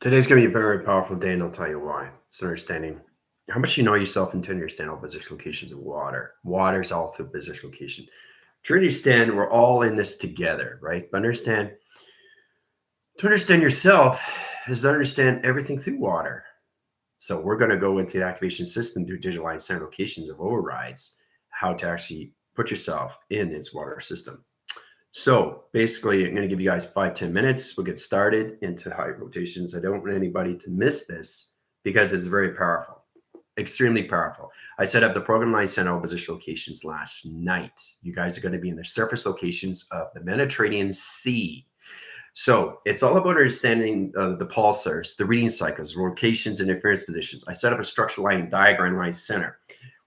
Today's going to be a very powerful day, and I'll tell you why. It's understanding how much you know yourself and to understand all position locations of water. Water's all through position location. To understand, we're all in this together, right? But to understand yourself is to understand everything through water. So we're going to go into the activation system through digitalize center locations of overrides, how to actually put yourself in its water system. So basically, I'm going to give you guys 5-10 minutes. We'll get started into high rotations. I don't want anybody to miss this because it's very powerful, extremely powerful. I set up the program line center position locations last night. You guys are going to be in the surface locations of the Mediterranean Sea. So it's all about understanding the pulsars, the reading cycles, locations, and interference positions. I set up a structure line diagram line center.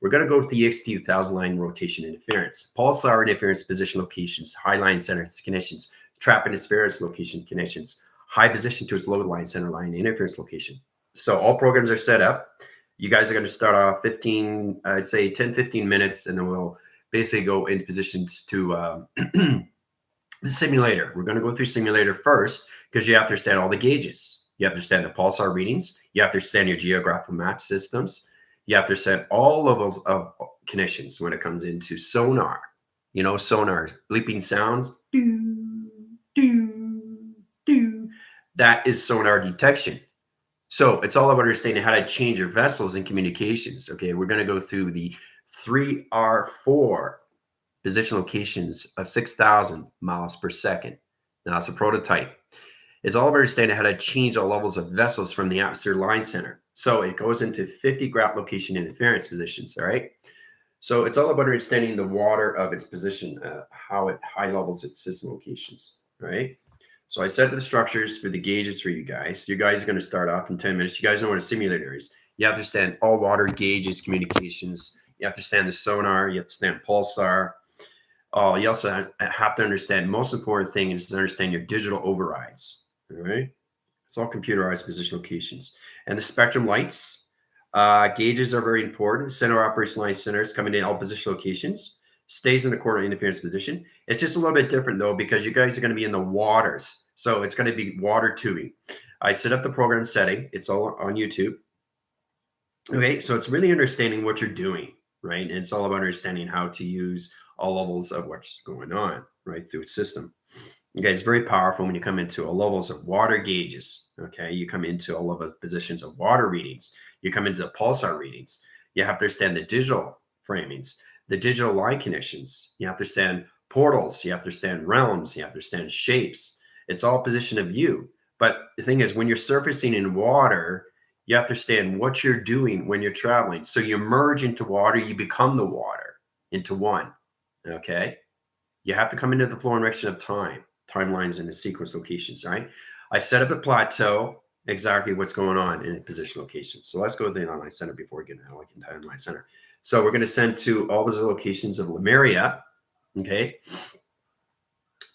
We're going to go with the EXT 1000 line rotation interference, pulsar interference position locations, high line center connections, trap interference location connections, high position to its load line center line interference location. So all programs are set up. You guys are going to start off 15, I'd say 10-15 minutes, and then we'll basically go into positions to the simulator. We're going to go through simulator first because you have to understand all the gauges. You have to understand the pulsar readings. You have to understand your geographical match systems. You have to set all levels of connections when it comes into sonar. You know, sonar, bleeping sounds. Do, do, do. That is sonar detection. So it's all about understanding how to change your vessels and communications. Okay, we're going to go through the 3R4 position locations of 6,000 miles per second. Now, that's a prototype. It's all about understanding how to change all levels of vessels from the atmosphere line center. So it goes into 50 graph location interference positions, all right? So it's all about understanding the water of its position, how it high levels its system locations, right? So I set the structures for the gauges for you guys. You guys are going to start off in 10 minutes. You guys know what a simulator is. You have to understand all water gauges, communications. You have to understand the sonar. You have to understand pulsar. You also have to understand, most important thing is to understand your digital overrides, all right? It's all computerized position locations. And the spectrum lights, gauges are very important. Center operation line centers coming in all position locations, stays in the corner interference position. It's just a little bit different though, because you guys are going to be in the waters. So it's going to be water tubing. I set up the program setting. It's all on YouTube. Okay, so it's really understanding what you're doing, right? And it's all about understanding how to use all levels of what's going on, right, through its system. Okay, it's very powerful when you come into all levels of water gauges. Okay, you come into all of the positions of water readings. You come into the pulsar readings. You have to understand the digital framings, the digital line connections. You have to understand portals. You have to understand realms. You have to understand shapes. It's all position of view. But the thing is, when you're surfacing in water, you have to understand what you're doing when you're traveling. So you merge into water, you become the water into one. Okay, you have to come into the flow and direction of timelines and the sequence locations, right? I set up a plateau, exactly what's going on in a position location. So let's go to the online center before we get into timeline center. So we're going to send to all those locations of LEMURIA. Okay,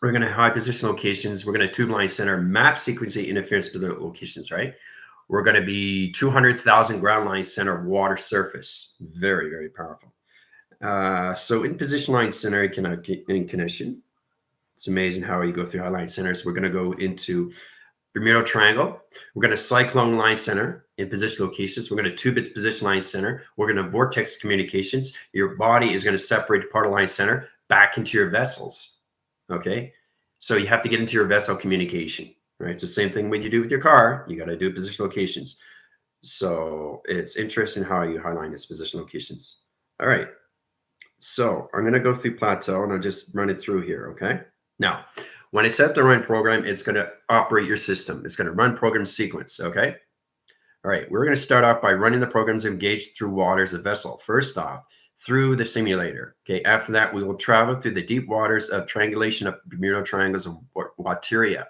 we're going to high position locations. We're going to tube line center map sequencing interference with the locations, right? We're going to be 200,000 ground line center water surface. Very, very powerful. So in position line center, you cannot get in connection. It's amazing how you go through high line centers. We're going to go into Bermuda Triangle. We're going to cyclone line center in position locations. We're going to tube its position line center. We're going to vortex communications. Your body is going to separate part of line center back into your vessels. Okay, so you have to get into your vessel communication, right? It's the same thing when you do with your car. You got to do position locations. So it's interesting how you highlight this position locations. All right. So I'm going to go through plateau and I'll just run it through here, okay? Now, when I set up the run program, it's going to operate your system. It's going to run program sequence, okay? All right, we're going to start off by running the programs engaged through waters of vessel. First off, through the simulator, okay? After that, we will travel through the deep waters of triangulation of Bermuda triangles of WATERIA.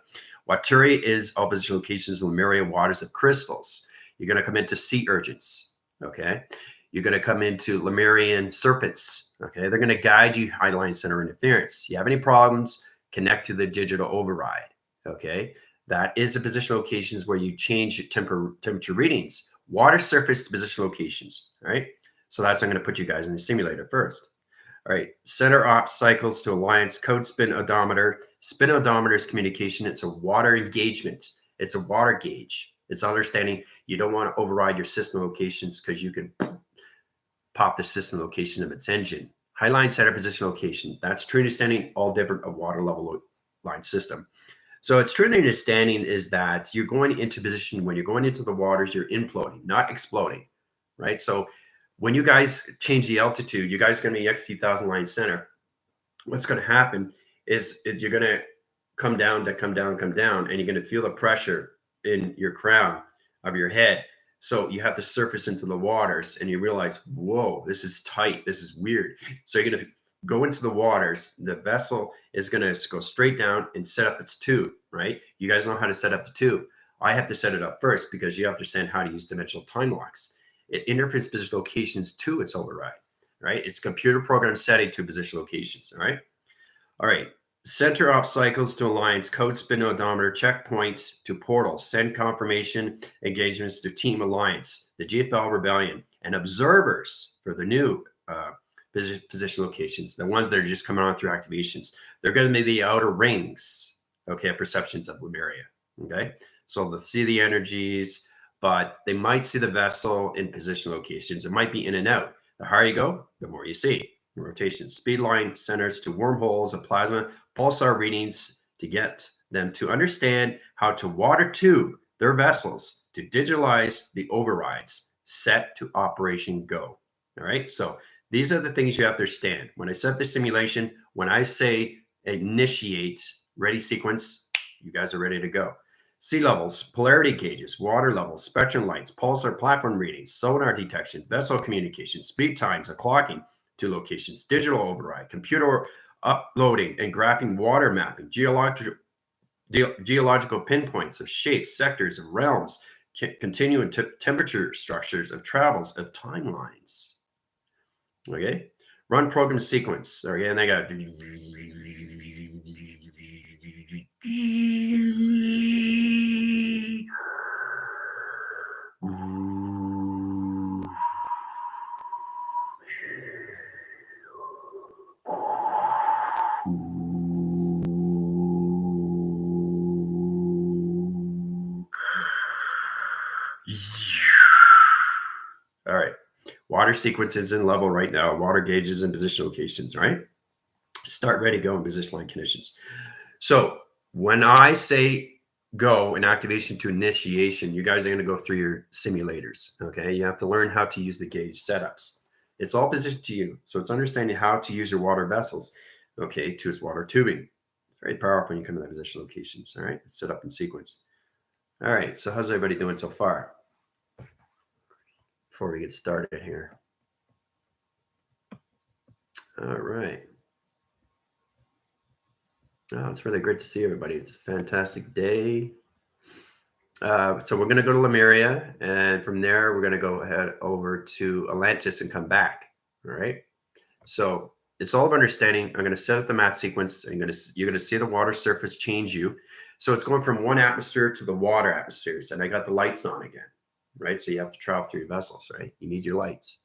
WATERIA is all position locations of LEMURIA waters of crystals. You're going to come into sea urchins, okay? You're going to come into Lemurian serpents. Okay, they're going to guide you high line center interference. You have any problems, connect to the digital override. Okay, that is the position locations where you change your temperature readings, water surface to position locations. All right, so that's I'm going to put you guys in the simulator first. All right, center ops cycles to alliance code spin odometer. Spin odometer is communication. It's a water engagement. It's a water gauge. It's understanding you don't want to override your system locations because you can pop the system location of its engine. Highline center position location. That's true understanding all different of water level line system. So it's true understanding is that you're going into position when you're going into the waters, you're imploding, not exploding, right? So when you guys change the altitude, you guys are going to be XT1000 line center. What's going to happen is you're going to come down, and you're going to feel the pressure in your crown of your head. So you have to surface into the waters and you realize, whoa, this is tight. This is weird. So you're going to go into the waters. The vessel is going to go straight down and set up its tube, right? You guys know how to set up the tube. I have to set it up first because you understand how to use dimensional time locks. It interfaces position locations to its override, right? It's computer program setting to position locations, all right? All right. Center op cycles to alliance, code spin odometer, checkpoints to portals, send confirmation engagements to team alliance, the GFL Rebellion, and observers for the new position locations, the ones that are just coming on through activations. They're going to be the outer rings, okay, perceptions of Lemuria, okay? So they'll see the energies, but they might see the vessel in position locations. It might be in and out. The higher you go, the more you see. Rotation, speed line centers to wormholes of plasma, pulsar readings to get them to understand how to water tube their vessels to digitalize the overrides, set to operation go. All right, so these are the things you have to understand. When I set the simulation, when I say initiate, ready sequence, you guys are ready to go. Sea levels, polarity gauges, water levels, spectrum lights, pulsar platform readings, sonar detection, vessel communication, speed times, a clocking to locations, digital override, computer uploading and graphing water mapping, geological pinpoints of shapes, sectors, of realms, continuing temperature structures of travels of timelines. Okay, run program sequence. Okay, and they got all right. Water sequences in level right now. Water gauges and position locations, right? Start ready, go in position line conditions. So when I say go in activation to initiation, you guys are going to go through your simulators. Okay. You have to learn how to use the gauge setups. It's all positioned to you. So it's understanding how to use your water vessels, okay, to its water tubing. Very powerful when you come to the position locations. All right. It's set up in sequence. All right. So how's everybody doing so far? Before we get started here. All right. Oh, it's really great to see everybody. It's a fantastic day. So we're going to go to Lemuria, and from there, we're going to go ahead over to Atlantis and come back. All right. So it's all of understanding. I'm going to set up the map sequence. And you're going to see the water surface change you. So it's going from one atmosphere to the water atmospheres, and I got the lights on again, right? So you have to travel through your vessels, right? You need your lights.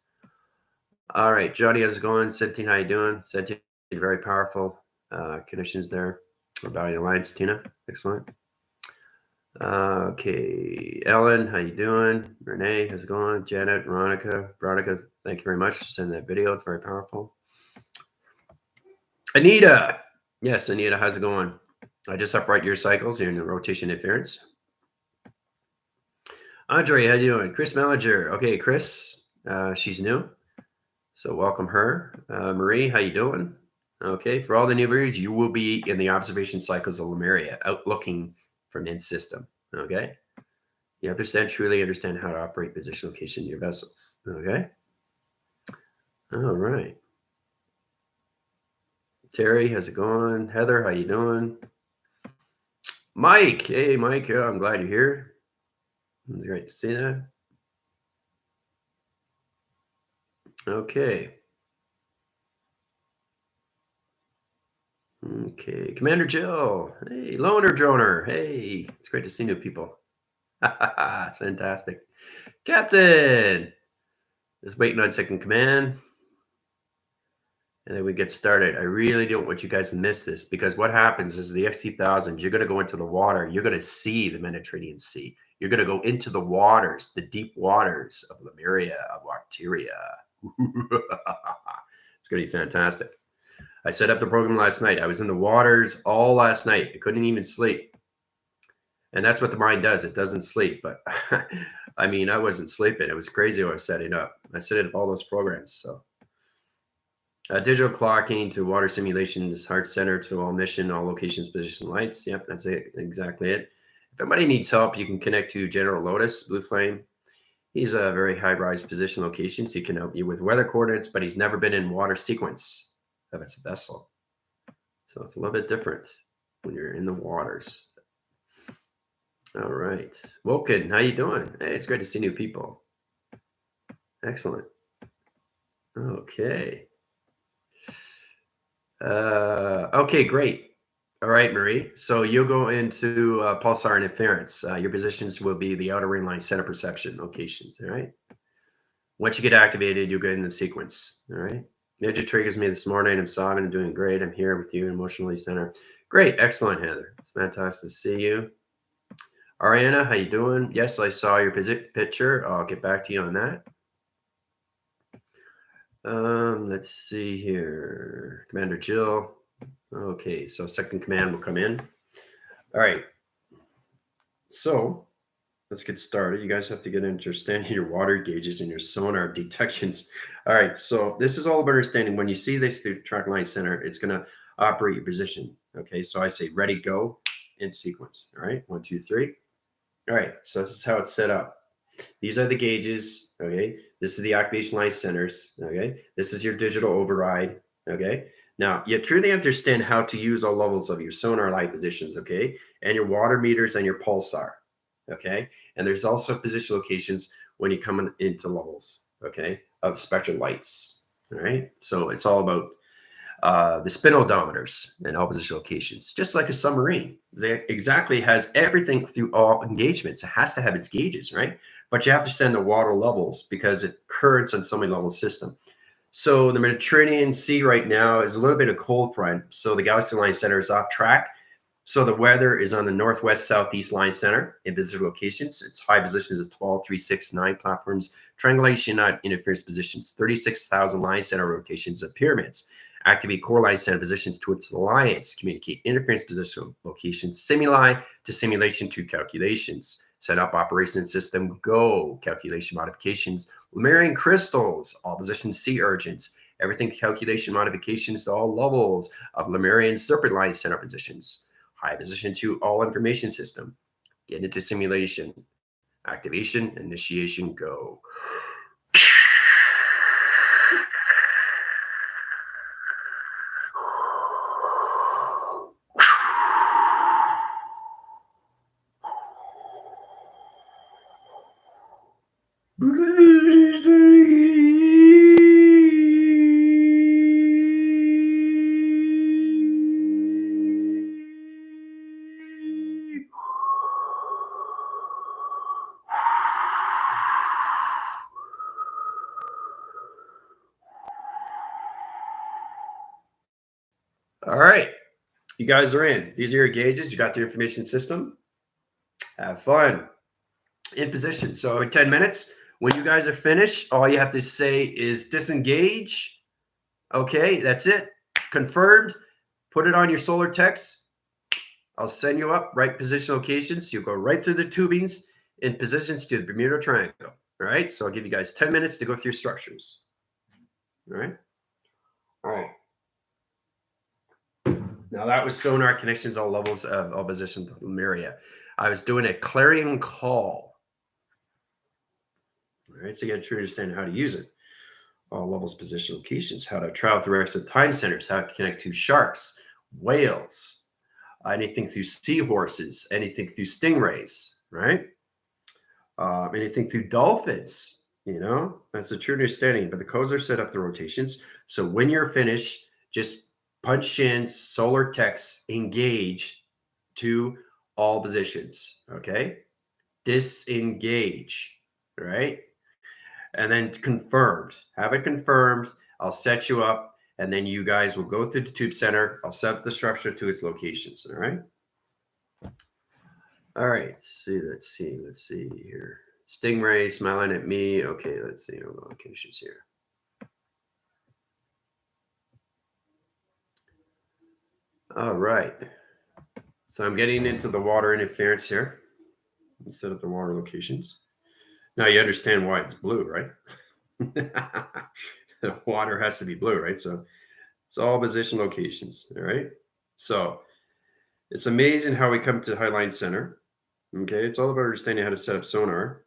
All right, Jody, how's it going? Sentine, how you doing? Sentine, very powerful conditions there. Rebellion Alliance, Tina, excellent. Okay, Ellen, how you doing? Renee, how's it going? Janet, Veronica, thank you very much for sending that video. It's very powerful. Anita, yes, Anita, how's it going? I just upright your cycles here in the rotation interference. Andre, how you doing? Chris Mellinger, okay, Chris, she's new, so welcome her. Marie, how you doing? Okay, for all the new viewers, you will be in the observation cycles of Lemuria, out looking for an in system. Okay, you truly understand how to operate position location in your vessels. Okay, all right. Terry, how's it going? Heather, how you doing? Mike, hey Mike, yeah, I'm glad you're here. It's great to see that. Okay. Okay, Commander Jill. Hey, Loner Droner. Hey, it's great to see new people. Fantastic. Captain. Just waiting on second command. And then we get started. I really don't want you guys to miss this, because what happens is the XT1000, you're going to go into the water. You're going to see the Mediterranean Sea. You're going to go into the waters, the deep waters of Lemuria, of WATERIA. It's going to be fantastic. I set up the program last night. I was in the waters all last night. I couldn't even sleep. And that's what the mind does. It doesn't sleep. But I mean, I wasn't sleeping. It was crazy what I was setting up. I set up all those programs. So digital clocking to water simulations, heart center to all mission, all locations, position, lights. Yep, that's it. Exactly it. If anybody needs help, you can connect to General Lotus, Blue Flame. He's a very high-rise position location, so he can help you with weather coordinates, but he's never been in water sequence of its vessel. So it's a little bit different when you're in the waters. All right. Woken, how you doing? Hey, it's great to see new people. Excellent. Okay. Okay, great. All right, Marie. So you'll go into pulsar and interference. Your positions will be the outer ring line center perception locations. All right. Once you get activated, you'll get in the sequence. All right. Ninja triggers me this morning. I'm sobbing. I'm doing great. I'm here with you, emotionally center. Great. Excellent, Heather. It's fantastic to see you. Ariana, how you doing? Yes, I saw your picture. I'll get back to you on that. Let's see here. Commander Jill. Okay, so second command will come in. All right. So let's get started. You guys have to get understanding your water gauges and your sonar detections. All right, so this is all about understanding. When you see this through Triangulation Center, it's going to operate your position. Okay, so I say ready, go, in sequence. All right, 1, 2, 3. All right, so this is how it's set up. These are the gauges. Okay, this is the activation line centers. Okay, this is your digital override. Okay, now you truly understand how to use all levels of your sonar light positions. Okay, and your water meters and your pulsar. Okay, and there's also position locations when you come into levels. Okay, of spectral lights. All right, so it's all about the spin odometers and all position locations, just like a submarine. It exactly has everything through all engagements. It has to have its gauges, right? But you have to stand the water levels because it currents on so many level system. So the Mediterranean Sea right now is a little bit of cold front. So the Galaxy Line Center is off track. So the weather is on the northwest southeast line center in visitor locations. It's high positions of 12, 3, 6, 9 platforms. Triangulation, not interference positions. 36,000 line center rotations of pyramids. Activate core line center positions towards the alliance. Communicate interference position locations. Simuli to simulation to calculations. Set up operation system go. Calculation modifications. Lemurian crystals. All positions sea urchins. Everything calculation modifications to all levels of Lemurian serpent line center positions. High position to all information system. Get into simulation. Activation, initiation, go. All right, you guys are in. These are your gauges. You got the information system. Have fun. In position. So in 10 minutes, when you guys are finished, all you have to say is disengage. Okay, that's it. Confirmed. Put it on your solar text. I'll send you up right position locations. You'll go right through the tubings in positions to the Bermuda Triangle. All right, so I'll give you guys 10 minutes to go through structures. All right. All right. Now that was sonar connections, all levels of all positions of Lemuria. I was doing a clarion call. All right, so you got to understand how to use it. All levels, position, locations, how to travel through extra time centers, how to connect to sharks, whales, anything through seahorses, anything through stingrays, right? Anything through dolphins, that's a true understanding. But the codes are set up the rotations. So when you're finished, just punch in solar text, engage to all positions, okay? Disengage, right? And then confirmed. Have it confirmed. I'll set you up, and then you guys will go through the tube center. I'll set up the structure to its locations, all right? All right, let's see here. Stingray smiling at me. Okay, let's see locations here. All right. So I'm getting into the water interference here instead of the water locations. Now you understand why it's blue, right? The water has to be blue, right? So it's all position locations, all right? So it's amazing how we come to Highline Center. Okay, it's all about understanding how to set up sonar.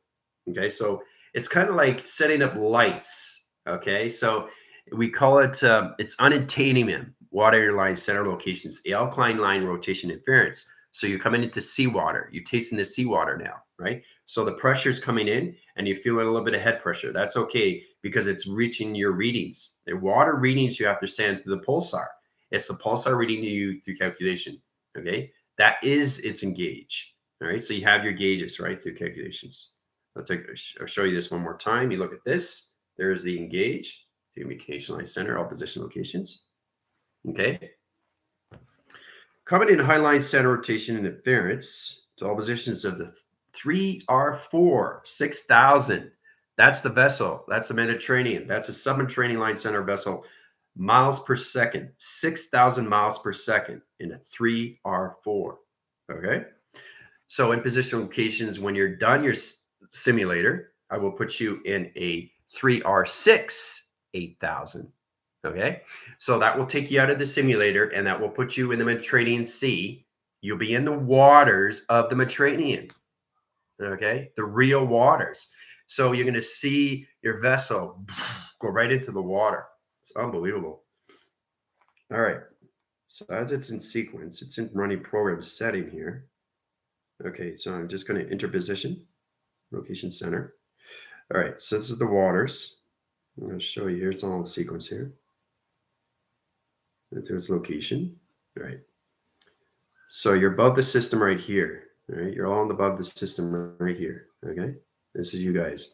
Okay, so it's kind of like setting up lights. Okay, so we call it it's unattainment water line center locations, alkaline line rotation inference. So you're coming into seawater, you're tasting the seawater now, right? So the pressure's coming in and you're feeling a little bit of head pressure. That's okay because it's reaching your readings. The water readings you have to send through the pulsar. It's the pulsar reading to you through calculation. Okay, that is its engage. All right, so you have your gauges, right, through calculations. I'll show you this one more time. You look at this. There's the engage, the communication line center, all position locations. Okay. Coming in highline center rotation and interference to all positions of the 3R4, 6,000. That's the vessel. That's the Mediterranean. That's a submarine line center vessel. Miles per second, 6,000 miles per second in a 3R4. Okay. So in position locations, when you're done your simulator, I will put you in a 3R6 8,000. Okay. So that will take you out of the simulator and that will put you in the Mediterranean Sea. You'll be in the waters of the Mediterranean. Okay. The real waters. So you're going to see your vessel go right into the water. It's unbelievable. All right. So as it's in sequence, it's in running program setting here. Okay, so I'm just going to interposition, location center. All right, so this is the waters. I'm going to show you here. It's all in sequence here. There's location. All right. So you're above the system right here. All right, you're all above the system right here. Okay, this is you guys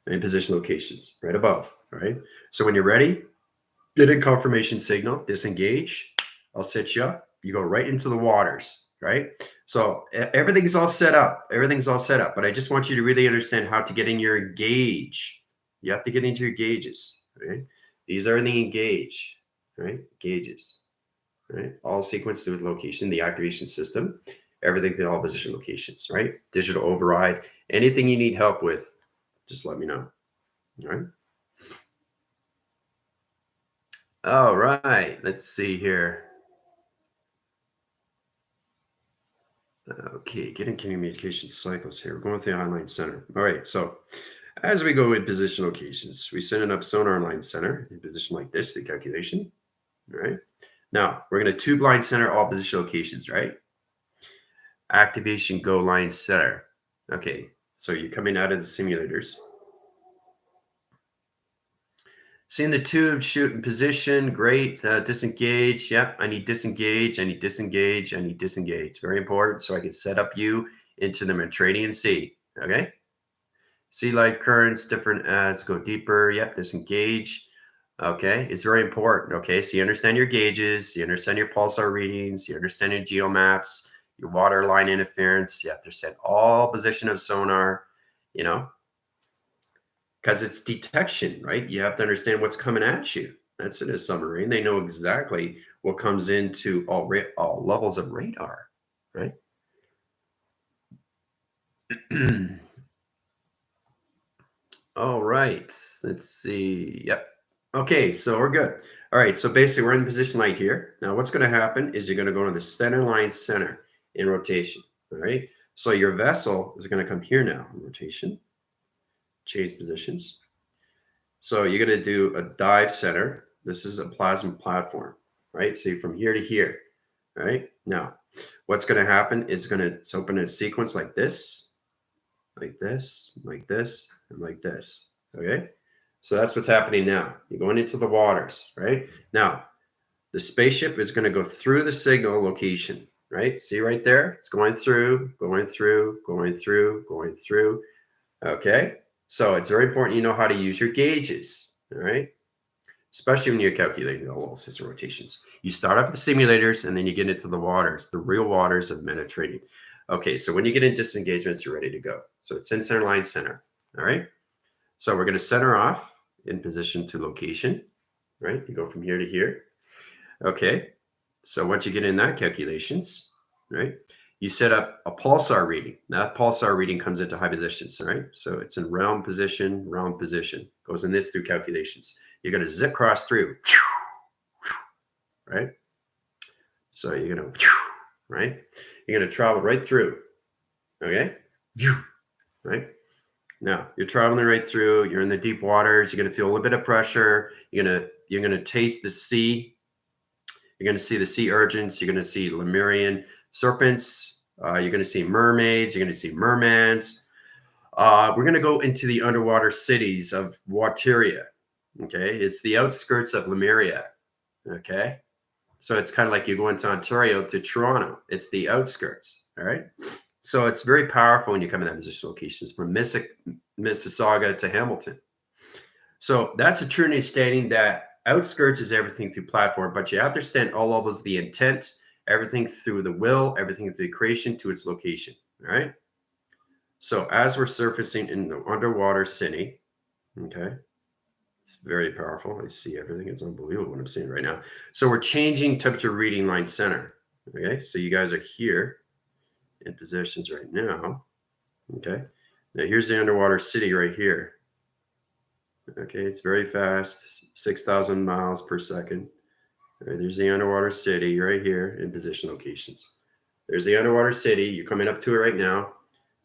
in position locations right above. All right. So when you're ready, get a confirmation signal, disengage. I'll set you up. You go right into the waters, right? So everything's all set up. Everything's all set up. But I just want you to really understand how to get in your gauge. You have to get into your gauges, right? These are the engage, right? Gauges, right? All sequence to its location, the activation system, everything to all position locations, right? Digital override. Anything you need help with, just let me know. All right. All right. Let's see here. Okay, getting communication cycles here. We're going with the online center. All right, so as we go in position locations, we send it up sonar line center in position like this, the calculation. All right. Now we're going to tube line center all position locations, right? Activation go line center. Okay, so you're coming out of the simulators. Seeing the tube shoot in position, great. Disengage, yep, I need disengage, I need disengage, I need disengage. Very important, so I can set up you into the Mediterranean Sea, okay? Sea life currents, different, let's go deeper, yep, disengage. Okay, it's very important, okay? So you understand your gauges, you understand your pulsar readings, you understand your geomaps, your water line interference, you understand all position of sonar, you know, because it's detection, right? You have to understand what's coming at you. That's in a submarine. They know exactly what comes into all levels of radar, right? All right. Let's see. Yep. Okay, so we're good. All right, so basically we're in position light here. Now what's going to happen is you're going to go to the center line center in rotation. All right. So your vessel is going to come here now in rotation, change positions. So you're going to do a dive center. This is a plasma platform, right? So from here to here, right? Now, what's going to happen is it's open a sequence like this, like this, like this, and like this, okay? So that's what's happening now. You're going into the waters, right? Now, the spaceship is going to go through the signal location, right? See right there? It's going through, going through, going through, going through, okay? So it's very important you know how to use your gauges, all right? Especially when you're calculating the whole system rotations. You start off with the simulators and then you get into the waters, the real waters of Mediterranean. Okay, so when you get in disengagements, you're ready to go. So it's in center line center. All right. So we're going to center off in position to location, right? You go from here to here. Okay. So once you get in that calculations, right, you set up a pulsar reading. Now that pulsar reading comes into high positions, right? So it's in round position, goes in this through calculations. You're going to zip cross through, right? So you're going to, right? You're going to travel right through, okay? Right? Now you're traveling right through. You're in the deep waters. You're going to feel a little bit of pressure. You're gonna taste the sea. You're going to see the sea urchins. You're going to see lemurian serpents. You're going to see mermaids. You're going to see mermans. We're going to go into the underwater cities of WATERIA. Okay, it's the outskirts of Lemuria. Okay, so it's kind of like you go into Ontario to Toronto. It's the outskirts. All right. So it's very powerful when you come in that position locations from Mississauga to Hamilton. So that's a true understanding that outskirts is everything through platform, but you understand all levels of the intent, everything through the will, everything through the creation to its location. All right. So as we're surfacing in the underwater city, okay, it's very powerful. I see everything. It's unbelievable what I'm seeing right now. So we're changing temperature reading line center. Okay. So you guys are here in positions right now. Okay. Now here's the underwater city right here. Okay. It's very fast, 6,000 miles per second. All right, there's the underwater city right here in position locations. There's the underwater city. You're coming up to it right now,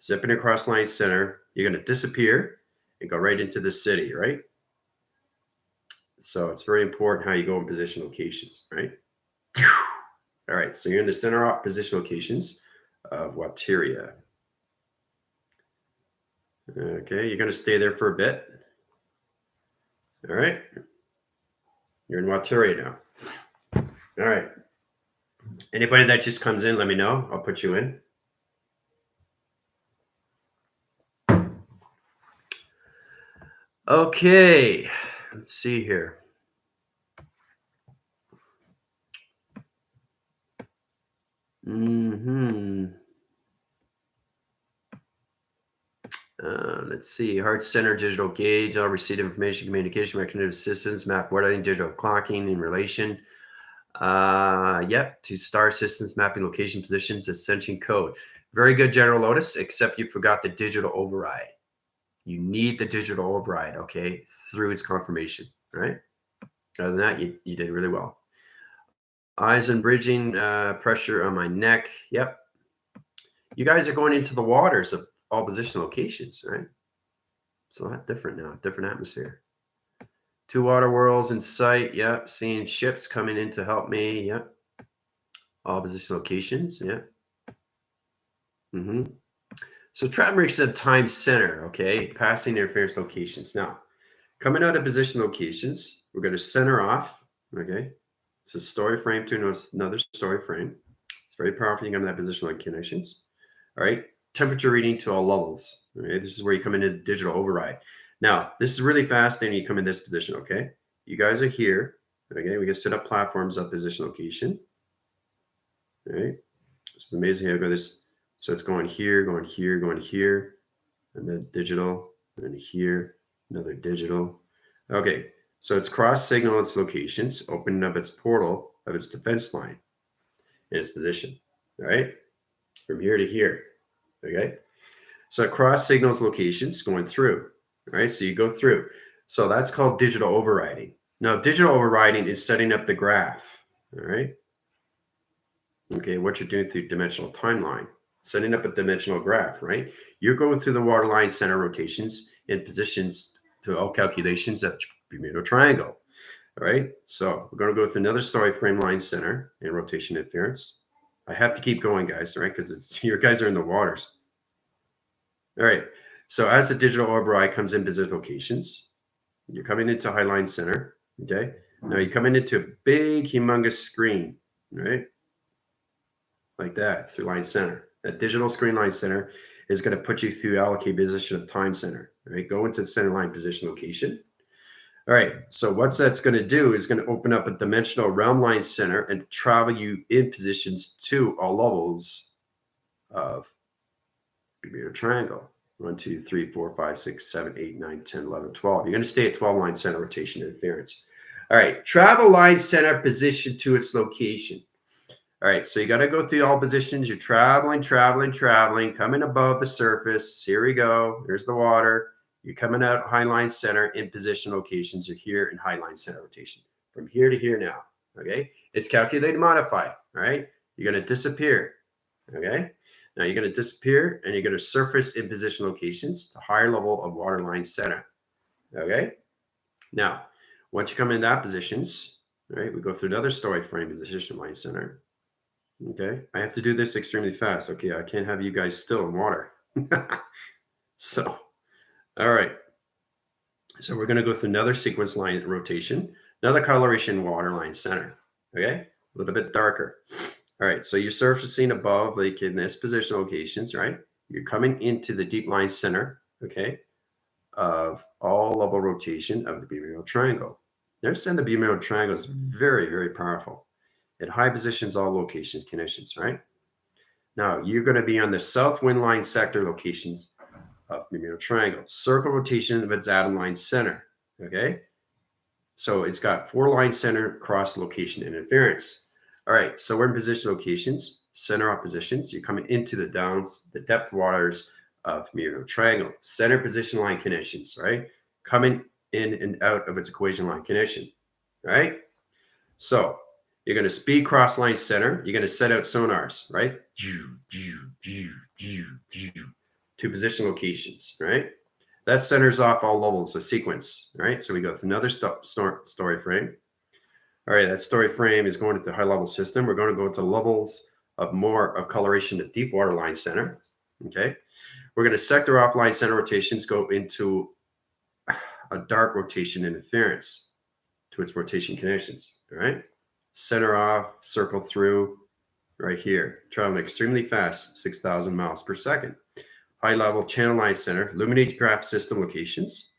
zipping across line center. You're going to disappear and go right into the city, right? So it's very important how you go in position locations, right? All right, so you're in the center off position locations of WATERIA. Okay, you're going to stay there for a bit. All right, you're in WATERIA now. All right, anybody that just comes in, let me know. I'll put you in. Okay, let's see here. Let's see. Heart center, digital gauge, all receipt information, communication, recognitive systems, map wording, digital clocking in relation. Yep, to star systems, mapping location positions, ascension code. Very good, General Lotus, except you forgot the digital override. You need the digital override, okay, through its confirmation, right? Other than that, you did really well. Eyes and bridging, pressure on my neck. Yep. You guys are going into the waters of all position locations, right? It's a lot different now, different atmosphere. 2 water worlds in sight. Yep. Seeing ships coming in to help me. Yep. All position locations. Yep. So trap breaks at time center. Okay. Passing interference locations. Now, coming out of position locations, we're going to center off. Okay. It's a story frame to another story frame. It's very powerful. You come to that position like connections. All right. Temperature reading to all levels. Okay. This is where you come into the digital override. Now, this is really fast. Then you come in this position. Okay. You guys are here. Okay. We can set up platforms of position location. All right. This is amazing how I go this. So it's going here, going here, going here, and then digital, and here, another digital. Okay. So it's cross signal its locations, opening up its portal of its defense line in its position. All right. From here to here. Okay. So it cross signals locations going through. All right. So you go through. So that's called digital overriding. Now, digital overriding is setting up the graph. All right. Okay. What you're doing through dimensional timeline, setting up a dimensional graph, right? You're going through the waterline center rotations and positions to all calculations of Bermuda Triangle. All right. So we're going to go with another story frame line center and rotation interference. I have to keep going, guys, right? Because it's your guys are in the waters. All right. So as the digital override comes in position locations, you're coming into highline center. Okay. Now you're coming into a big, humongous screen, right? Like that through line center. That digital screen line center is going to put you through allocate position of time center. Right. Go into the center line position location. All right. So what that's going to do is going to open up a dimensional realm line center and travel you in positions to all levels of Bermuda Triangle. 1, 2, 3, 4, 5, 6, 7, 8, 9, 10, 11, 12. You're going to stay at 12 line center rotation interference. All right, travel line center position to its location. All right, so you got to go through all positions. You're traveling, coming above the surface. Here we go. There's the water. You're coming out high line center in position locations. You're here in high line center rotation. From here to here now, okay? It's calculated modify, all right? You're going to disappear, okay? Now you're going to disappear and you're going to surface in position locations to higher level of water line center, okay? Now, once you come in that positions, all right, we go through another story frame position line center. Okay, I have to do this extremely fast. Okay, I can't have you guys still in water. So, all right. So we're going to go through another sequence line rotation, another coloration water line center. Okay, a little bit darker. All right, so you're surfacing above, like in this position locations, right? You're coming into the deep line center, okay, of all level rotation of the Bermuda Triangle. Understand the Bermuda Triangle is very, very powerful. At high positions, all location conditions, right? Now, you're going to be on the south wind line sector locations of Bermuda Triangle. Circle rotation of its atom line center, okay? So it's got 4 line center cross location interference. All right, so we're in position locations, center oppositions. You're coming into the downs, the depth waters of Bermuda Triangle. Center position line conditions, right? Coming in and out of its equation line condition, right? So you're going to speed cross line center. You're going to set out sonars, right? To position locations, right? That centers off all levels of sequence, right? So we go through another story frame. All right, that story frame is going into the high level system. We're going to go into levels of more of coloration at deep water line center, okay? We're going to sector off line center rotations, go into a dark rotation interference to its rotation conditions, all right? Center off, circle through right here, traveling extremely fast, 6,000 miles per second. High level channel line center, illuminate graph system locations,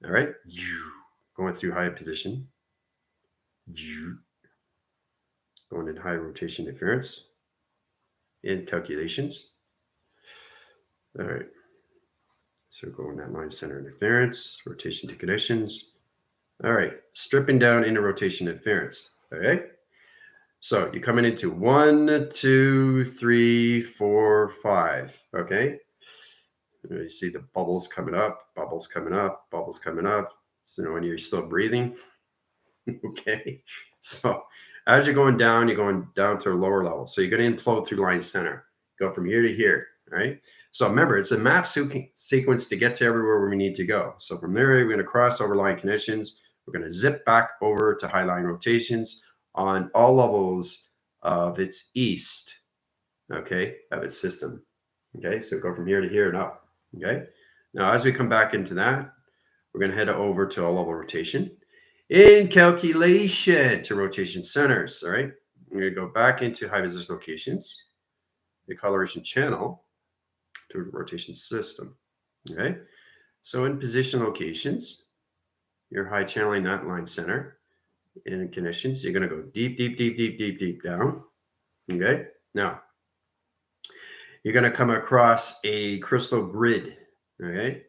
all right? Going through high position, going in high rotation interference in calculations. All right, so going that line center interference, rotation to conditions. All right, stripping down into rotation interference. Okay, so you're coming into 1, 2, 3, 4, 5. Okay, you see the bubbles coming up, bubbles coming up, bubbles coming up. So when you're still breathing, okay. So as you're going down to a lower level. So you're going to implode through line center, go from here to here. All right. So remember, it's a map sequence to get to everywhere we need to go. So from there, we're going to cross over line conditions. We're going to zip back over to high line rotations on all levels of its east, okay, of its system. Okay, so go from here to here and up. Okay. Now, as we come back into that, we're going to head over to all level rotation. In calculation to rotation centers, all right? We're going to go back into high position locations, the coloration channel to rotation system, okay? So in position locations, your high channeling that line center. In conditions, you're going to go deep down, okay? Now, you're going to come across a crystal grid, okay?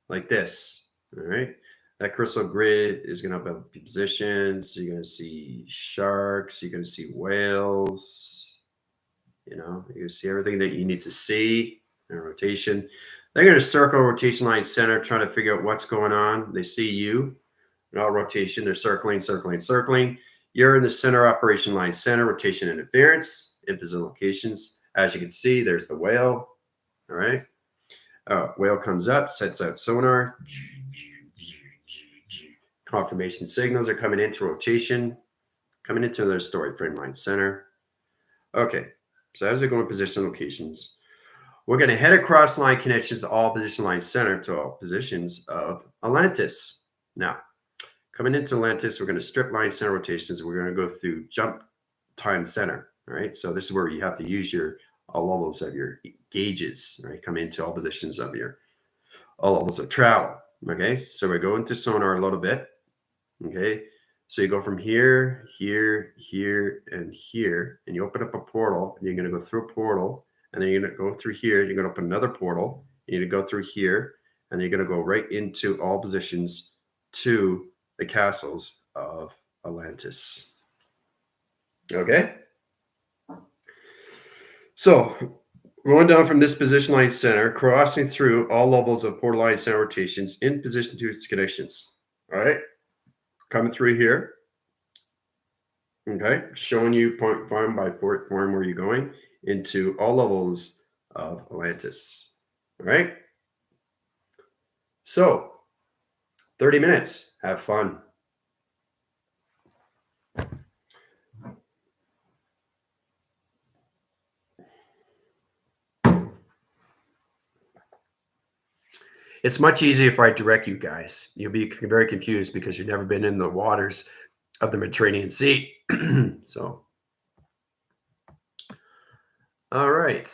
Like this, all right? That crystal grid is going to have positions. You're going to see sharks. You're going to see whales. You know, you're going to see everything that you need to see in rotation. They're going to circle rotation line center, trying to figure out what's going on. They see you in all rotation. They're circling. You're in the center operation line center, rotation interference, in position locations. As you can see, there's the whale. All right. Whale comes up, sets out sonar. Confirmation signals are coming into rotation, coming into their story frame line center. Okay, so as we go in position locations, we're going to head across line connections to all position line center to all positions of Atlantis. Now, coming into Atlantis, we're going to strip line center rotations. We're going to go through jump time center. All right, so this is where you have to use your all levels of your gauges. Right, come into all positions of your all levels of travel. Okay, so we go into sonar a little bit. Okay, so you go from here, here, and here, and you open up a portal, and you're going to go through a portal, and then you're going to go through here. You're going to open another portal. You're going to go through here, and you're going to go right into all positions to the castles of Atlantis. Okay? So, going down from this position line center, crossing through all levels of portal line center rotations in position to its connections. All right? Coming through here. Okay? Showing you point farm by port farm where you're going into all levels of Atlantis. All right? So, 30 minutes. Have fun. It's much easier if I direct you guys. You'll be very confused because you've never been in the waters of the Mediterranean Sea. So, all right.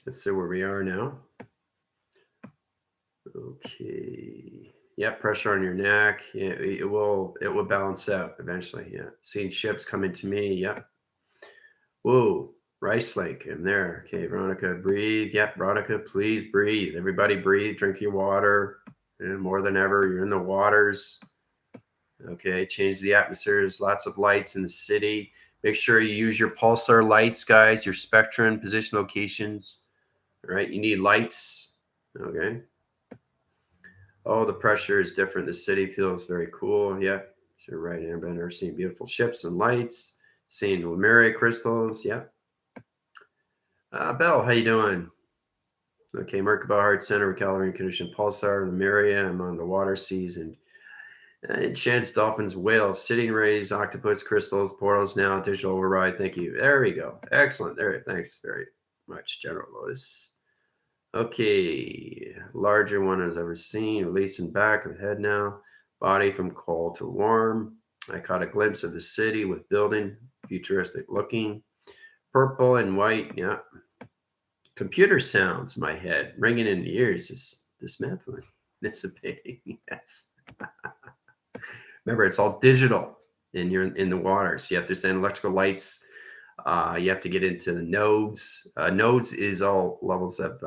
Let's see where we are now. Okay. Yeah, pressure on your neck. Yeah, it will balance out eventually. Yeah. Seeing ships coming to me. Yeah. Whoa. Rice Lake in there. Okay, Veronica, breathe. Yep, Veronica, please breathe. Everybody breathe. Drink your water. And more than ever, you're in the waters. Okay, change the atmosphere. There's lots of lights in the city. Make sure you use your pulsar lights, guys, your spectrum, position locations. All right, you need lights. Okay. Oh, the pressure is different. The city feels very cool. Yeah, you're right, Airbender. Seeing beautiful ships and lights. Seeing LEMURIA crystals. Yeah. Belle, how you doing? Okay, Merkaba Heart Center, recalibrating condition pulsar, LEMURIA. I'm on the water, seas, and enchants, dolphins, whales, sitting rays, octopus, crystals, portals now, digital override. Thank you. There we go. Excellent. There. Thanks very much, General Lotus. Okay, larger one I've ever seen. Releasing back of head now. Body from cold to warm. I caught a glimpse of the city with building, futuristic looking. Purple and white. Yeah. Computer sounds in my head, ringing in the ears is dismantling. Dissipating. Yes. Remember, it's all digital, and you're in the waters. You have to understand electrical lights. You have to get into the nodes. Nodes is all levels of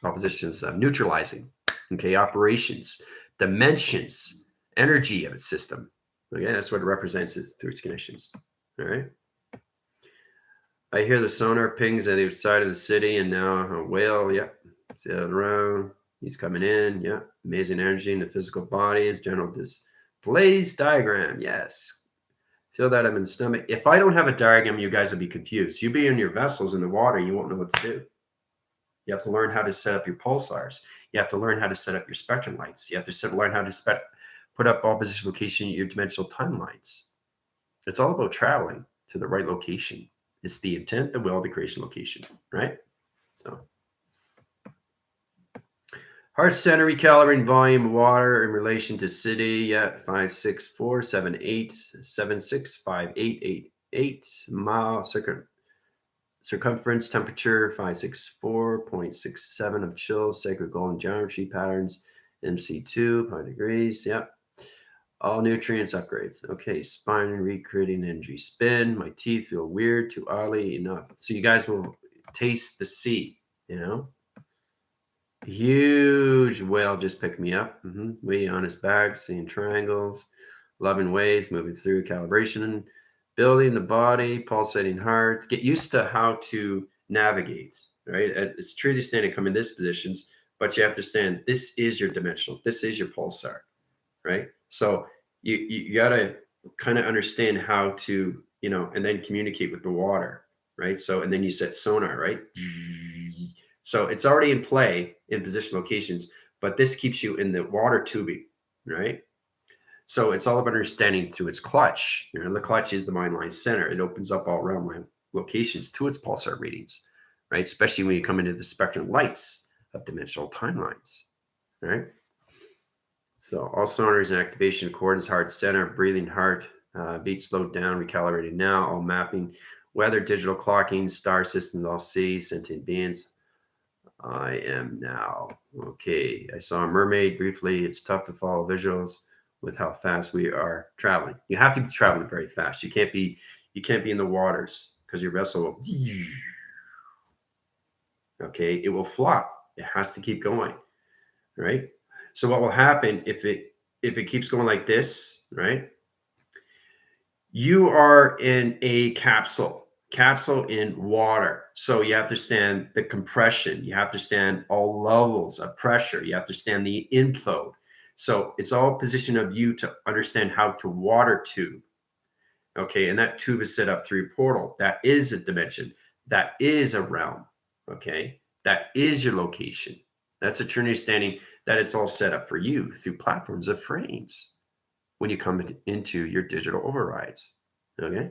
oppositions, neutralizing. Okay, operations, dimensions, energy of its system. Okay, that's what it represents through its connections. All right. I hear the sonar pings at the side of the city, and now a whale. Yep, sailed around. He's coming in. Yeah, amazing energy in the physical bodies. General displays diagram. Yes, feel that I'm in the stomach. If I don't have a diagram, you guys will be confused. You be in your vessels in the water, you won't know what to do. You have to learn how to set up your pulsars. You have to learn how to set up your spectrum lights. You have to learn how to put up all position location your dimensional timelines. It's all about traveling to the right location. It's the intent, the will, the creation location, right? So, heart center recalibrating volume of water in relation to city. Yeah, 56478765888 mile circumference. Temperature 564.67 of chills. Sacred golden geometry patterns. MC2 5 degrees. Yep. All nutrients upgrades. Okay, spine recreating energy spin. My teeth feel weird, too oily enough. So you guys will taste the sea, you know? Huge whale just picked me up. Way on his back, seeing triangles, loving waves, moving through calibration, building the body, pulsating heart. Get used to how to navigate, right? It's truly standing, come in this positions, but you have to stand. This is your dimensional. This is your pulsar, right? So you got to kind of understand how to, and then communicate with the water, right? So, and then you set sonar, right? So it's already in play in position locations, but this keeps you in the water tubing, right? So it's all about understanding through its clutch. The clutch is the mind line center. It opens up all realm line locations to its pulsar readings, right? Especially when you come into the spectrum lights of dimensional timelines, right? So all sonars and activation accordance, heart center, breathing heart, beat slowed down, recalibrated now, all mapping, weather, digital clocking, star systems, all see, sentient beings. I am now. Okay, I saw a mermaid briefly. It's tough to follow visuals with how fast we are traveling. You have to be traveling very fast. You can't be in the waters because your vessel will, okay, it will flop. It has to keep going, right? So what will happen if it keeps going like this, right? You are in a capsule in water. So you have to stand the compression. You have to stand all levels of pressure. You have to stand the inflow. So it's all position of you to understand how to water tube. Okay. And that tube is set up through your portal. That is a dimension. That is a realm. Okay. That is your location. That's a true understanding that it's all set up for you through platforms of frames when you come into your digital overrides. Okay.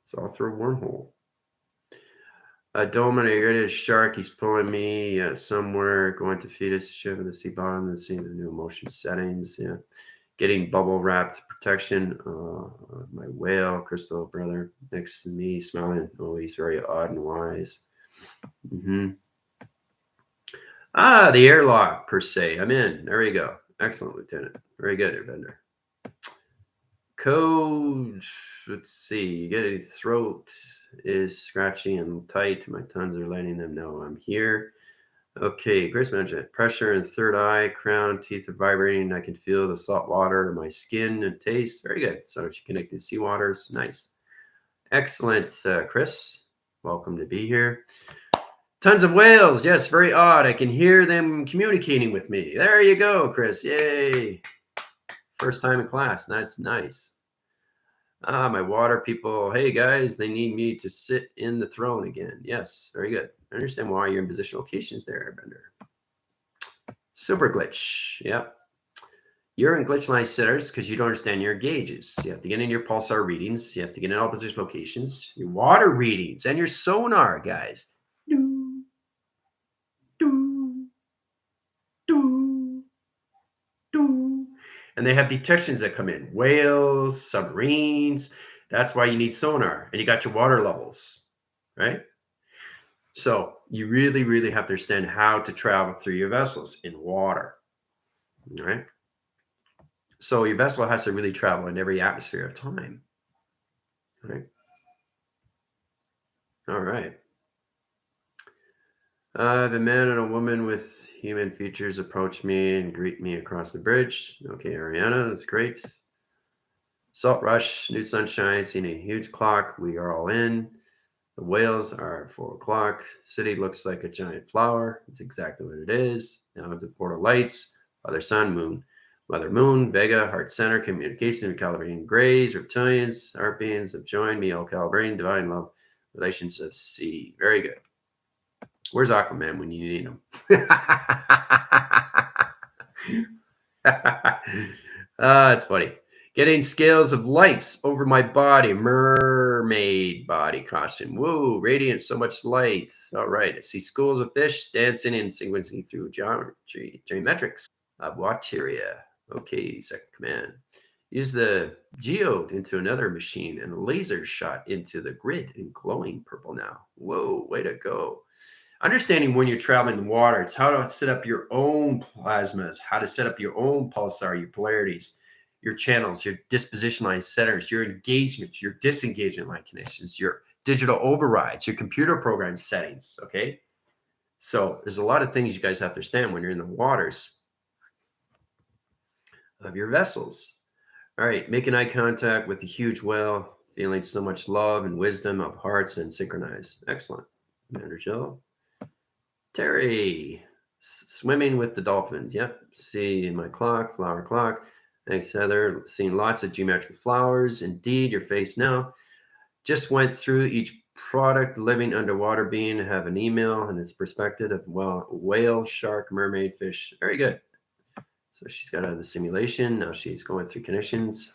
It's all through a wormhole. Dominator, a shark. He's pulling me somewhere, going to feed us, ship in the sea bottom, and seeing the new motion settings. Yeah. Getting bubble wrapped protection. My whale, Crystal brother, next to me, smiling. Oh, he's very odd and wise. The airlock, per se. I'm in. There you go. Excellent, Lieutenant. Very good, Airbender. Code, let's see. You get his throat is scratchy and tight. My tons are letting them know I'm here. Okay, Grace management. Pressure in third eye, crown, teeth are vibrating. I can feel the salt water in my skin and taste. Very good. So she connected seawaters. Nice. Excellent, Chris. Welcome to be here. Tons of whales. Yes, very odd. I can hear them communicating with me. There you go, Chris. Yay. First time in class. That's nice. My water people. Hey, guys, they need me to sit in the throne again. Yes, very good. I understand why you're in position locations there, Bender. Super glitch. Yep. You're in glitch line centers because you don't understand your gauges. You have to get in your pulsar readings. You have to get in all position locations, your water readings, and your sonar, guys. Do, do, do, do. And they have detections that come in. Whales, submarines. That's why you need sonar. And you got your water levels, right? So you really, really have to understand how to travel through your vessels in water, right? So your vessel has to really travel in every atmosphere of time, right? All right. The man and a woman with human features approach me and greet me across the bridge. Okay, Ariana, that's great. Salt rush, new sunshine, seeing a huge clock. We are all in. The whales are at 4 o'clock. City looks like a giant flower. It's exactly what it is. Now the portal lights, Father Sun, Moon, Mother Moon, Vega, Heart Center, communication, recalibrating grays, reptilians, harpians have joined me, all calibrating, divine love, relations of sea. Very good. Where's Aquaman when you need him? It's funny. Getting scales of lights over my body. Mermaid body costume. Whoa, radiant, so much light. All right. I see schools of fish dancing and sequencing through geometrics of WATERIA. Okay, second command. Use the geode into another machine and a laser shot into the grid in glowing purple now. Whoa, way to go. Understanding when you're traveling in water, it's how to set up your own plasmas, how to set up your own pulsar, your polarities, your channels, your disposition line centers, your engagements, your disengagement line connections, your digital overrides, your computer program settings. Okay. So there's a lot of things you guys have to understand when you're in the waters of your vessels. All right. Making eye contact with the huge whale, feeling so much love and wisdom of hearts and synchronized. Excellent. Commander Jill. Terry, swimming with the dolphins. Yep. See my clock, flower clock. Thanks, Heather. Seeing lots of geometric flowers. Indeed, your face now. Just went through each product, living underwater being, have an email and its perspective of whale, shark, mermaid, fish. Very good. So she's got out of the simulation. Now she's going through connections.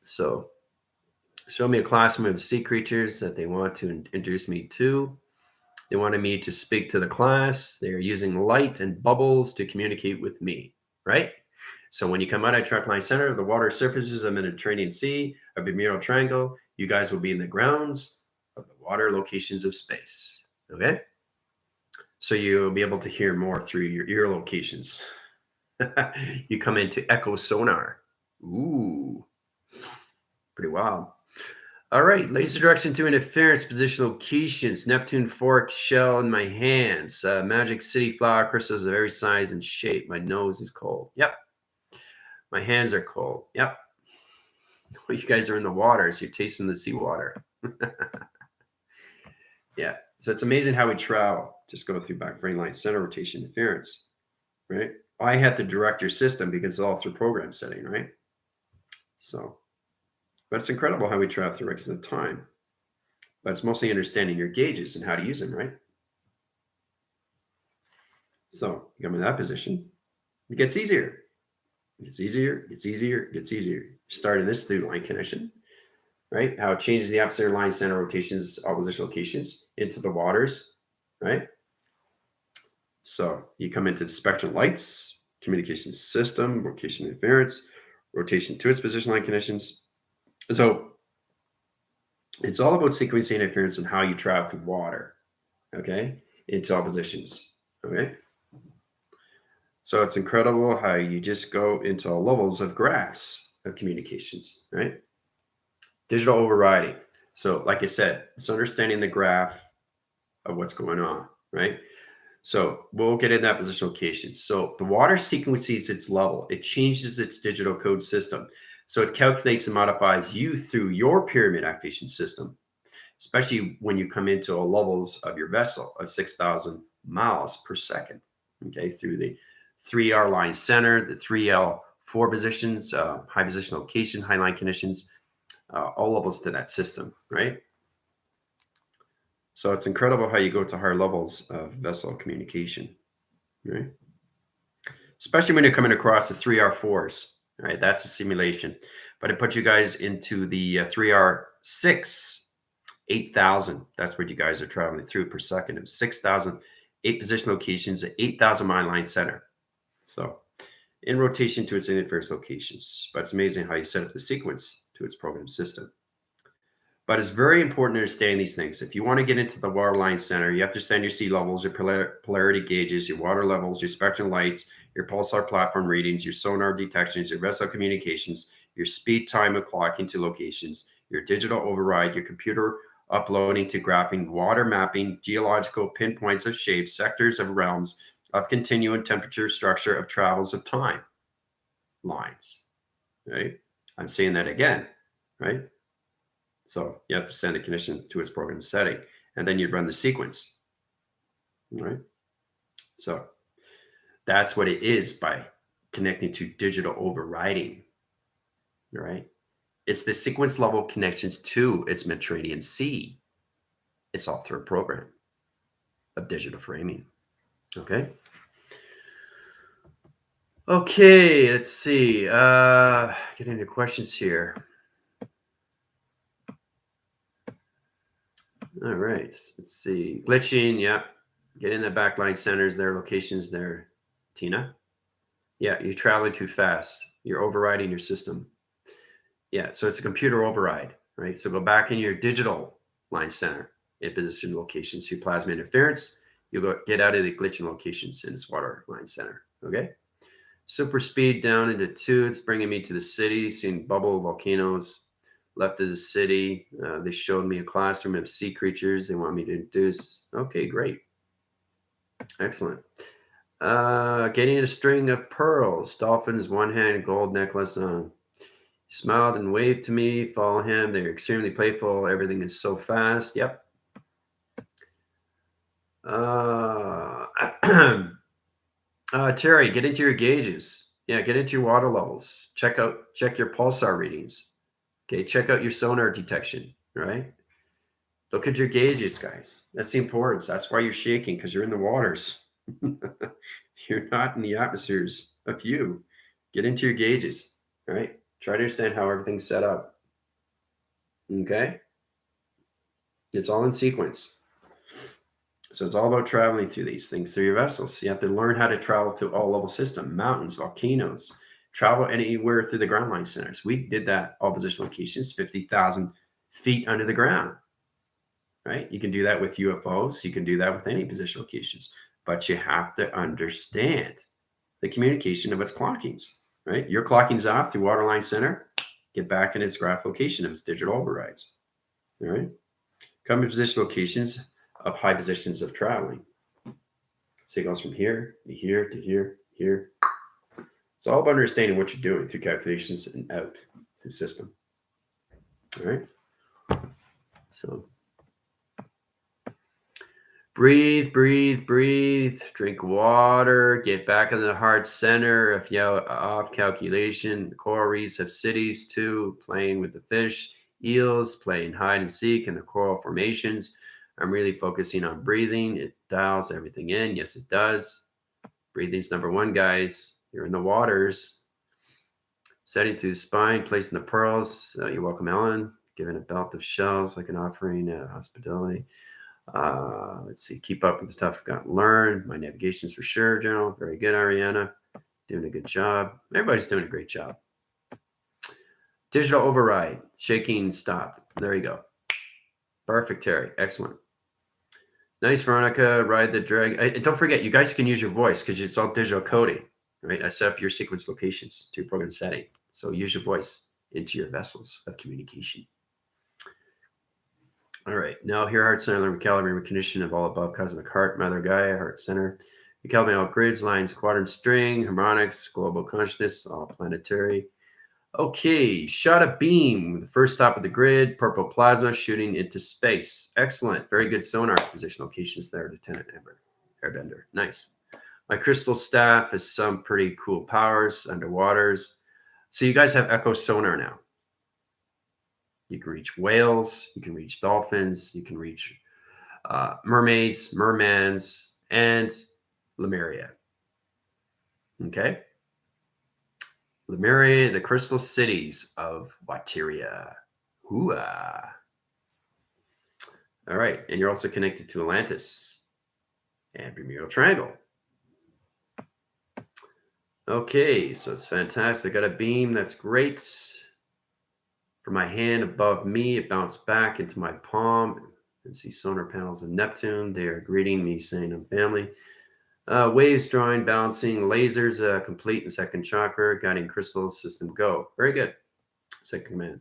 So show me a classroom of sea creatures that they want to introduce me to. They wanted me to speak to the class. They are using light and bubbles to communicate with me, right? So when you come out at Triangulation Center, the water surfaces of the Mediterranean Sea, a Bermuda Triangle, you guys will be in the grounds of the water locations of space, okay? So you'll be able to hear more through your ear locations. You come into Echo Sonar. Ooh, pretty wild. All right, laser direction to interference, position locations, Neptune fork shell in my hands, magic city flower crystals of every size and shape. My nose is cold. Yep. My hands are cold. Yep. You guys are in the water, so you're tasting the seawater. Yeah. So it's amazing how we travel. Just go through back brain line, center rotation, interference, right? I have to direct your system because it's all through program setting, right? So, but it's incredible how we travel through records of time. But it's mostly understanding your gauges and how to use them, right? So you come in that position, it gets easier. It gets easier, it gets easier, it gets easier. Starting this through line connection, right? How it changes the opposite line center rotations, opposition locations into the waters, right? So you come into spectrum lights, communication system, rotation interference, rotation to its position line conditions. So it's all about sequencing interference and how you travel through water, okay, into all positions, okay? So it's incredible how you just go into all levels of graphs of communications, right? Digital overriding. So, like I said, it's understanding the graph of what's going on, right? So we'll get in that position location. So the water sequences its level. It changes its digital code system. So it calculates and modifies you through your pyramid activation system, especially when you come into levels of your vessel of 6,000 miles per second. Okay, through the 3R line center, the 3L four positions, high position location, high line conditions, all levels to that system, right? So it's incredible how you go to higher levels of vessel communication, right? Especially when you're coming across the 3R4s, right? That's a simulation. But it puts you guys into the 3R6, 8,000. That's what you guys are traveling through per second. Of 6,000, eight position locations, 8,000 mile line center. So in rotation to its interference locations. But it's amazing how you set up the sequence to its program system. But it's very important to understand these things. If you want to get into the water line center, you have to understand your sea levels, your polarity gauges, your water levels, your spectrum lights, your pulsar platform readings, your sonar detections, your vessel communications, your speed time of clocking to locations, your digital override, your computer uploading to graphing, water mapping, geological pinpoints of shapes, sectors of realms of continuum, temperature, structure of travels of time lines, right? I'm saying that again, right? So you have to send a condition to its program setting, and then you'd run the sequence, right? So that's what it is by connecting to digital overriding, right? It's the sequence level connections to its Mediterranean Sea. It's all through a program of digital framing, okay? Okay, let's see. Getting into questions here. All right, let's see. Glitching, yeah. Get in the backline centers, their locations there, Tina. Yeah, you're traveling too fast. You're overriding your system. Yeah, so it's a computer override, right? So go back in your digital line center in position locations, your plasma interference. You'll go get out of the glitching locations in this water line center. Okay. Super speed down into two. It's bringing me to the city, seeing bubble volcanoes. Left of the city. They showed me a classroom of sea creatures they want me to introduce. Okay, great. Excellent. Getting a string of pearls, dolphins, one hand, gold necklace on. He smiled and waved to me. Follow him. They're extremely playful. Everything is so fast. Yep. Uh, Terry, get into your gauges. Yeah, get into your water levels. Check your pulsar readings. Okay, check out your sonar detection. Right. Look at your gauges, guys. That's the importance. That's why you're shaking because you're in the waters. You're not in the atmospheres of you. Get into your gauges. All right. Try to understand how everything's set up. Okay. It's all in sequence. So it's all about traveling through these things through your vessels. You have to learn how to travel through all level system, mountains, volcanoes, travel anywhere through the ground line centers. We did that all position locations, 50,000 feet under the ground, right? You can do that with UFOs. You can do that with any position locations, but you have to understand the communication of its clockings, right? Your clocking's off through waterline center, get back in its graph location of its digital overrides. All right. Common position locations of high positions of traveling. So it goes from here to here to here, here. It's all about understanding what you're doing through calculations and out to the system. All right. So breathe, breathe, breathe. Drink water. Get back into the heart center. If you're off calculation, coral reefs have cities too. Playing with the fish, eels, playing hide and seek in the coral formations. I'm really focusing on breathing. It dials everything in. Yes, it does. Breathing's number one, guys. You're in the waters. Setting through the spine, placing the pearls. You're welcome, Ellen. Giving a belt of shells like an offering of hospitality. Let's see. Keep up with the stuff I've got to learn. My navigation's for sure, General. Very good, Ariana. Doing a good job. Everybody's doing a great job. Digital override. Shaking stopped. There you go. Perfect, Terry. Excellent. Nice, Veronica. Ride the drag. And don't forget, you guys can use your voice because it's all digital coding, right? I set up your sequence locations to your program setting. So use your voice into your vessels of communication. All right. Now here, heart center, recalibrate, recondition of all above cosmic heart, mother Gaia, heart center. Recalibrate all grids, lines, quadrant, string, harmonics, global consciousness, all planetary. Okay, shot a beam, the first stop of the grid, purple plasma shooting into space. Excellent. Very good sonar position locations there, Lieutenant Airbender. Nice. My crystal staff has some pretty cool powers, underwaters. So you guys have echo sonar now. You can reach whales, you can reach dolphins, you can reach mermaids, mermans, and Lemuria. Okay? Lemuria, the crystal cities of WATERIA. Hooah. All right. And you're also connected to Atlantis and Bermuda Triangle. Okay. So it's fantastic. I got a beam. That's great. From my hand above me, it bounced back into my palm. And see sonar panels of Neptune. They are greeting me, saying I'm family. Waves drawing, balancing, lasers complete in second chakra, guiding crystal system go. Very good. Second command.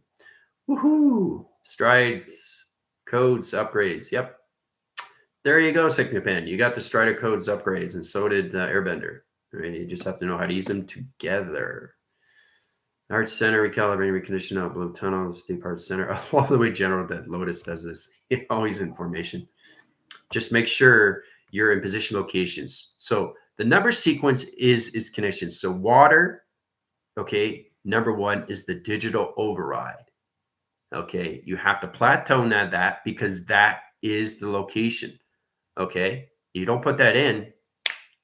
Woohoo! Strides, codes, upgrades. Yep. There you go, second command. You got the Strider codes upgrades, and so did Airbender. Right? You just have to know how to use them together. Heart center, recalibrating, recondition out blue tunnels, deep heart center. I love the way General that Lotus does this. Always in formation. Just make sure you're in position locations. So the number sequence is connections. So water, okay, number one is the digital override. Okay, you have to plateau that because that is the location. Okay, you don't put that in,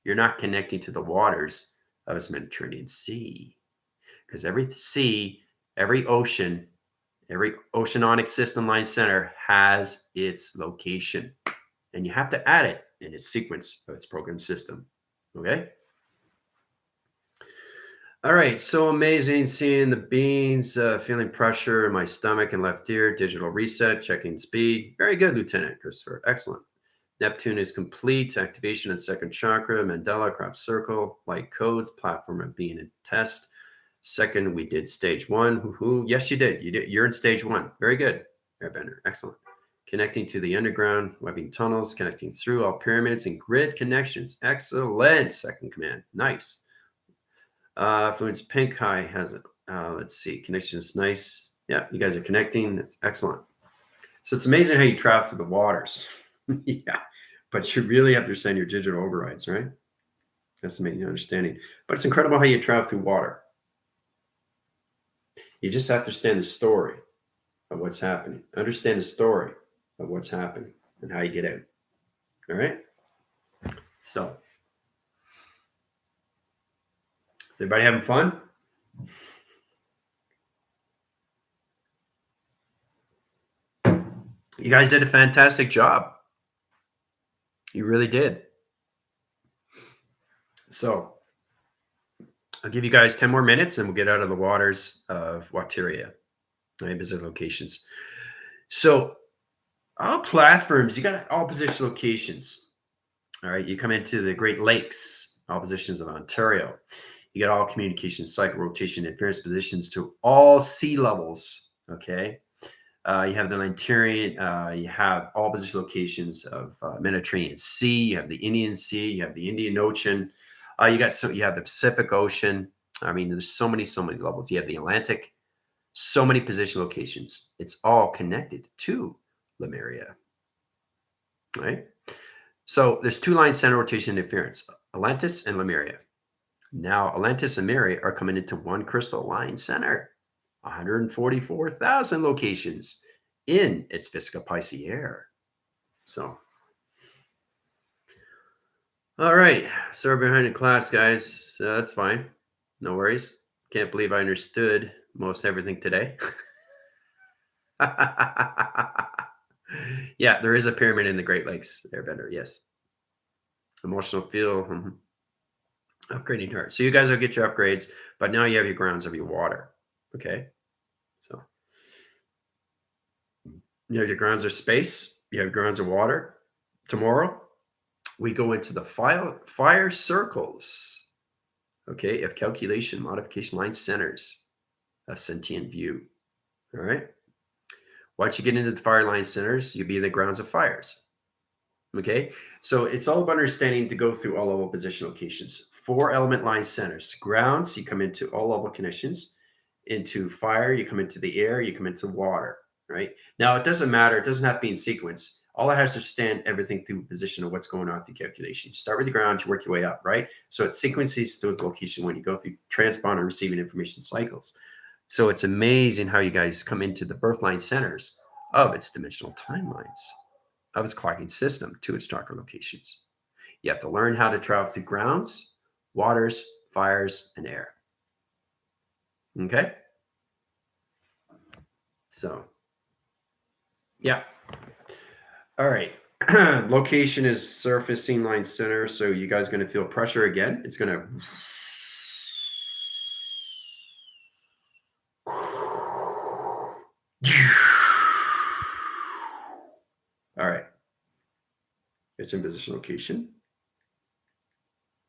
you're not connecting to the waters of this Mediterranean Sea. Because every sea, every ocean, every oceanic system line center has its location. And you have to add it in its sequence of its program system. Okay. All right. So amazing seeing the beans, feeling pressure in my stomach and left ear, digital reset, checking speed. Very good, Lieutenant Christopher. Excellent. Neptune is complete. Activation in second chakra, Mandela, crop circle, light codes, platform of being in test. Second, we did stage one. Woohoo. Yes, you did. You're in stage one. Very good, Airbender. Excellent. Connecting to the underground, webbing tunnels, connecting through all pyramids and grid connections. Excellent. Second command. Nice. Fluence Pink High has it. Let's see. Connections. Nice. Yeah, you guys are connecting. That's excellent. So it's amazing how you travel through the waters. Yeah, but you really have to understand your digital overrides, right? That's amazing understanding. But it's incredible how you travel through water. You just have to understand the story of what's happening. Understand the story of what's happening and how you get out. All right? So, is everybody having fun? You guys did a fantastic job. You really did. So, I'll give you guys 10 more minutes and we'll get out of the waters of WATERIA. Right? Visit locations. So, all platforms, you got all position locations. All right. You come into the Great Lakes, all positions of Ontario. You get all communication, cycle, rotation, and various positions to all sea levels. Okay. You have the Mediterranean. You have all position locations of Mediterranean Sea. You have the Indian Sea. You have the Indian Ocean. You have the Pacific Ocean. I mean, there's so many levels. You have the Atlantic. So many position locations. It's all connected to Lemuria, right? So there's two line center rotation interference, Atlantis and Lemuria. Now Atlantis and Lemuria are coming into one crystal line center, 144,000 locations in its Visca Pisces air. So, all right. Sorry behind the class, guys. That's fine. No worries. Can't believe I understood most everything today. Yeah, there is a pyramid in the Great Lakes Airbender. Yes. Emotional field. Upgrading heart. So you guys will get your upgrades, but now you have your grounds of your water. Okay. So you have your grounds of space. You have grounds of water. Tomorrow, we go into the fire circles. Okay. Of calculation, modification line centers, a sentient view. All right. Once you get into the fire line centers, you'll be in the grounds of fires. Okay. So it's all about understanding to go through all level position locations. 4 element line centers. Grounds, you come into all level conditions. Into fire, you come into the air, you come into water, right? Now, it doesn't matter. It doesn't have to be in sequence. All it has to understand everything through position of what's going on through calculation. You start with the ground, you work your way up, right? So it sequences through the location when you go through transponder receiving information cycles. So it's amazing how you guys come into the birth line centers of its dimensional timelines, of its clocking system to its chakra locations. You have to learn how to travel through grounds, waters, fires, and air. Okay? So, yeah. All right. Location is surfacing line center. So you guys are going to feel pressure again. It's going to... All right. It's in position location.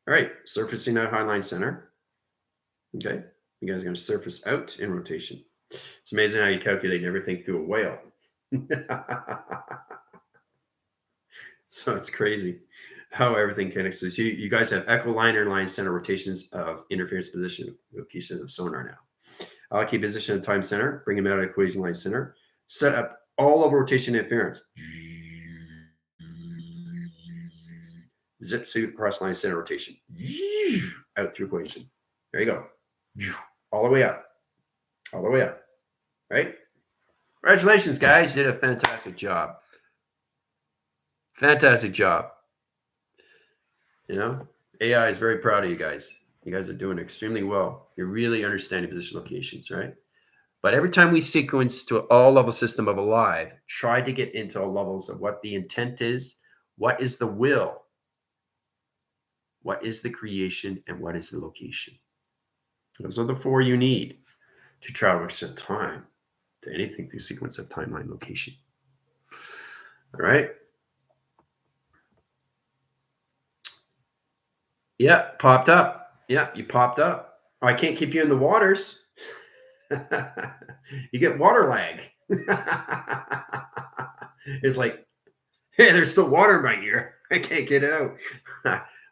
All right. Surfacing out high line center. Okay. You guys are going to surface out in rotation. It's amazing how you calculate everything through a whale. So it's crazy how everything connects. So you guys have equiliner line center rotations of interference position locations of sonar now. Allocate position of time center, bring them out of equation line center, set up all of rotation interference. Zip through cross line center rotation. Out through equation. There you go. All the way up. All the way up. Right? Congratulations, guys. You did a fantastic job. Fantastic job. You know, AI is very proud of you guys. You guys are doing extremely well. You're really understanding position locations, right? But every time we sequence to all level system of alive, try to get into all levels of what the intent is, what is the will, what is the creation, and what is the location. Those are the 4 you need to traverse at time to anything through sequence of timeline location. All right. Yeah, popped up. Yeah, you popped up. Oh, I can't keep you in the waters. You get water lag. It's like, hey, there's still water in my ear. I can't get it out.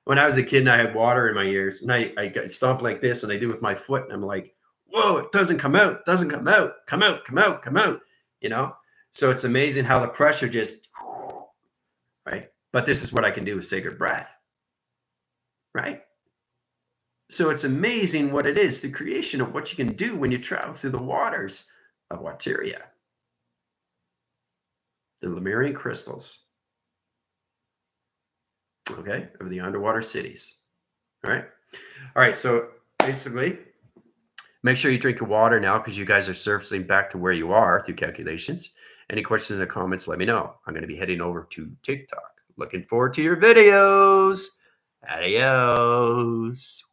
When I was a kid and I had water in my ears, and I got stomped like this, and I do with my foot, and I'm like, whoa, it doesn't come out, doesn't come out, come out, come out, come out, you know? So it's amazing how the pressure just, right? But this is what I can do with sacred breath, right? So it's amazing what it is, the creation of what you can do when you travel through the waters of WATERIA, the Lemurian crystals, okay, of the underwater cities. All right. So basically, make sure you drink your water now because you guys are surfacing back to where you are through calculations. Any questions in the comments, let me know. I'm going to be heading over to TikTok. Looking forward to your videos. Adios.